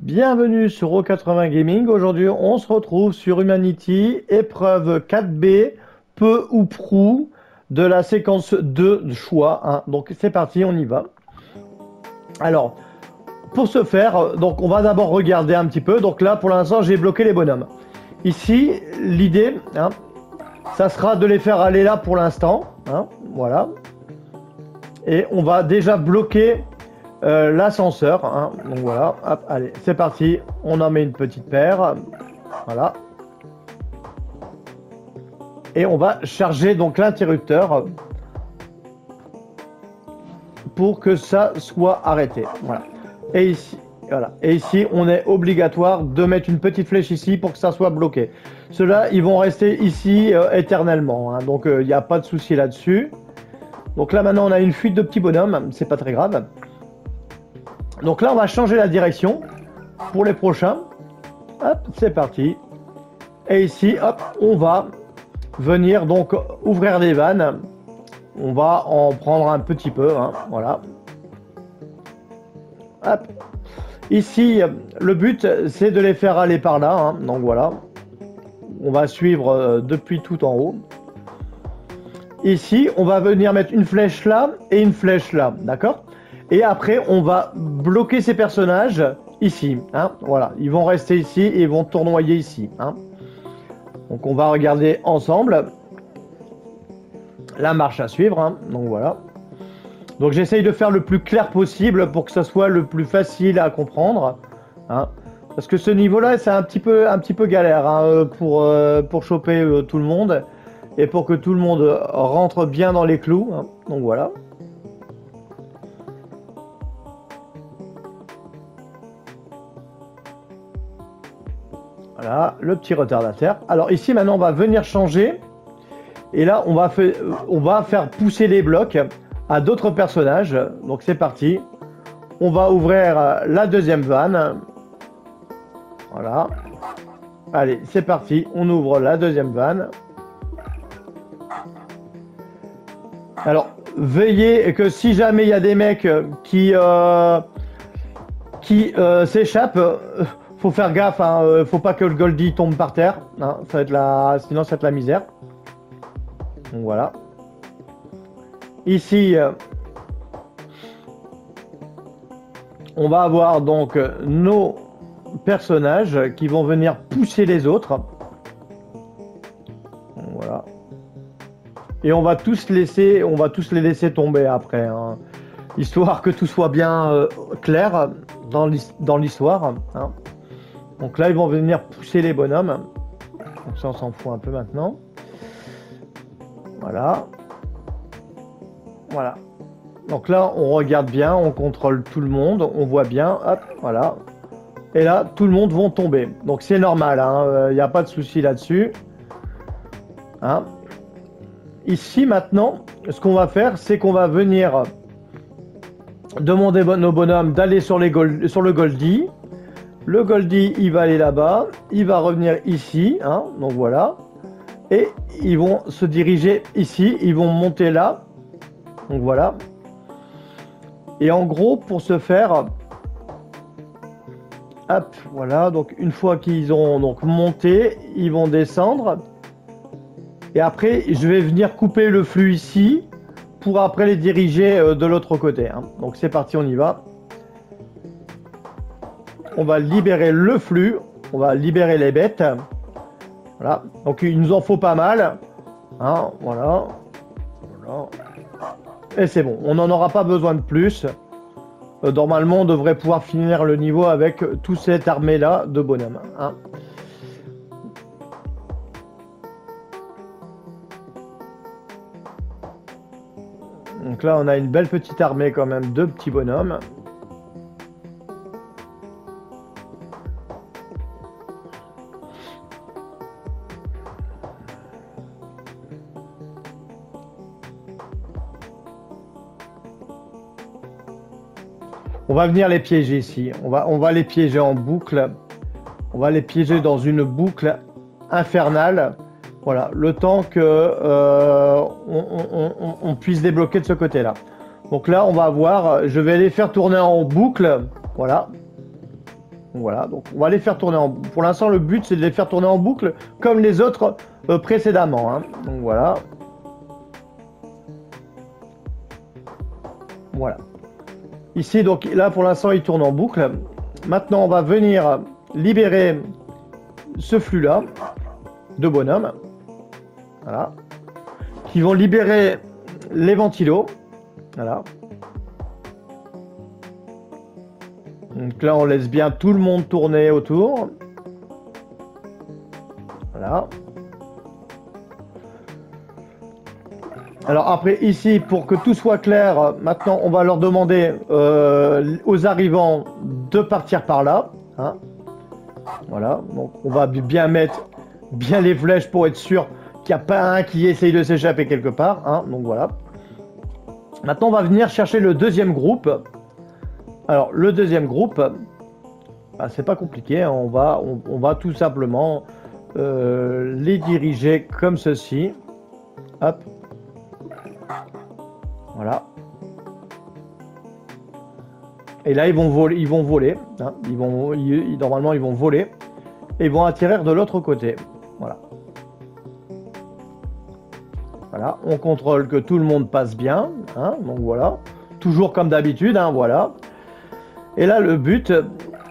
Bienvenue sur O80 Gaming. Aujourd'hui, on se retrouve sur Humanity, épreuve 4B, peu ou prou, de la séquence 2 de choix. Hein. Donc c'est parti, on y va. Alors, pour ce faire, donc on va d'abord regarder un petit peu. Donc là, pour l'instant, j'ai bloqué les bonhommes. Ici, l'idée, hein, ça sera de les faire aller là pour l'instant. Hein, voilà. Et on va déjà bloquer l'ascenseur. Hein, donc voilà, hop, allez, c'est parti. On en met une petite paire. Voilà. Et on va charger donc l'interrupteur pour que ça soit arrêté. Voilà. Et ici, voilà. Et ici, on est obligatoire de mettre une petite flèche ici pour que ça soit bloqué. Ceux-là, ils vont rester ici éternellement. Hein. Donc, il n'y a pas de souci là-dessus. Donc là, maintenant, on a une fuite de petits bonhommes. C'est pas très grave. Donc là, on va changer la direction pour les prochains. Hop, c'est parti. Et ici, hop, on va venir donc ouvrir les vannes. On va en prendre un petit peu. Hein, voilà. Hop. Ici, le but, c'est de les faire aller par là. Hein, donc voilà. On va suivre depuis tout en haut. Ici, on va venir mettre une flèche là et une flèche là. D'accord ? Et après, on va bloquer ces personnages ici. Hein, voilà. Ils vont rester ici et ils vont tournoyer ici. Hein. Donc, on va regarder ensemble la marche à suivre. Hein, donc, voilà. Donc, j'essaye de faire le plus clair possible pour que ça soit le plus facile à comprendre. Hein. Parce que ce niveau-là, c'est un petit peu galère hein, pour choper tout le monde. Et pour que tout le monde rentre bien dans les clous. Hein. Donc, voilà. Voilà, le petit retardataire. Alors ici, maintenant, on va venir changer. Et là, on va faire pousser les blocs à d'autres personnages. Donc, c'est parti. On va ouvrir la deuxième vanne. Voilà. Allez, c'est parti. On ouvre la deuxième vanne. Alors, veillez que si jamais il y a des mecs qui s'échappent... faut faire gaffe, hein, faut pas que le Goldie tombe par terre, hein, ça va être sinon ça va être la misère. Donc voilà. Ici, on va avoir donc nos personnages qui vont venir pousser les autres. Donc voilà. Et on va tous les laisser tomber après, hein, histoire que tout soit bien clair dans l'histoire. Hein. Donc là, ils vont venir pousser les bonhommes. Donc ça, on s'en fout un peu maintenant. Voilà. Voilà. Donc là, on regarde bien, on contrôle tout le monde, on voit bien, hop, voilà. Et là, tout le monde va tomber. Donc c'est normal, il n'y a pas de souci là-dessus. Hein. Ici, maintenant, ce qu'on va faire, c'est qu'on va venir demander nos bonhommes d'aller sur le Goldie. Le Goldie, il va aller là-bas, il va revenir ici, hein, donc voilà. Et ils vont se diriger ici, ils vont monter là, donc voilà. Et en gros, pour ce faire, hop, voilà, donc une fois qu'ils ont donc monté, ils vont descendre. Et après, je vais venir couper le flux ici, pour après les diriger de l'autre côté. Hein. Donc c'est parti, on y va. On va libérer le flux, on va libérer les bêtes. Voilà, donc il nous en faut pas mal. Hein, voilà. Voilà. Et c'est bon, on n'en aura pas besoin de plus. Normalement, on devrait pouvoir finir le niveau avec toute cette armée-là de bonhommes. Hein. Donc là, on a une belle petite armée quand même de petits bonhommes. On va venir les piéger ici. On va les piéger en boucle. On va les piéger dans une boucle infernale. Voilà, le temps que on puisse débloquer de ce côté-là. Donc là, on va voir. Je vais les faire tourner en boucle. Voilà. Voilà, donc on va les faire tourner en boucle. Pour l'instant, le but, c'est de les faire tourner en boucle comme les autres précédemment. Hein. Donc voilà. Voilà. Ici, donc là, pour l'instant, il tourne en boucle. Maintenant, on va venir libérer ce flux-là de bonhommes. Voilà. Qui vont libérer les ventilos. Voilà. Donc là, on laisse bien tout le monde tourner autour. Voilà. Alors après, ici, pour que tout soit clair, maintenant, on va leur demander aux arrivants de partir par là. Hein. Voilà. Donc, on va bien mettre bien les flèches pour être sûr qu'il n'y a pas un qui essaye de s'échapper quelque part. Hein. Donc voilà. Maintenant, on va venir chercher le deuxième groupe. Alors, le deuxième groupe, bah, c'est pas compliqué. Hein. On va tout simplement les diriger comme ceci. Hop. Voilà. Et là, ils vont voler. Hein. Normalement, ils vont voler. Et ils vont atterrir de l'autre côté. Voilà. Voilà. On contrôle que tout le monde passe bien. Hein. Donc voilà. Toujours comme d'habitude. Hein. Voilà. Et là, le but,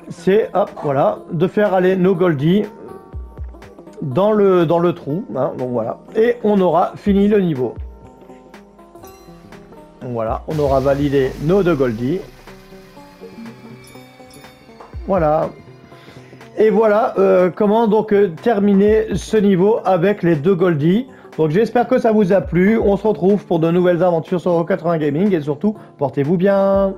c'est, hop, voilà, de faire aller nos Goldie dans le trou. Hein, donc voilà. Et on aura fini le niveau. Donc voilà, on aura validé nos 2 Goldie. Voilà. Et voilà comment donc terminer ce niveau avec les 2 Goldie. Donc j'espère que ça vous a plu. On se retrouve pour de nouvelles aventures sur Euro 80 Gaming. Et surtout, portez-vous bien.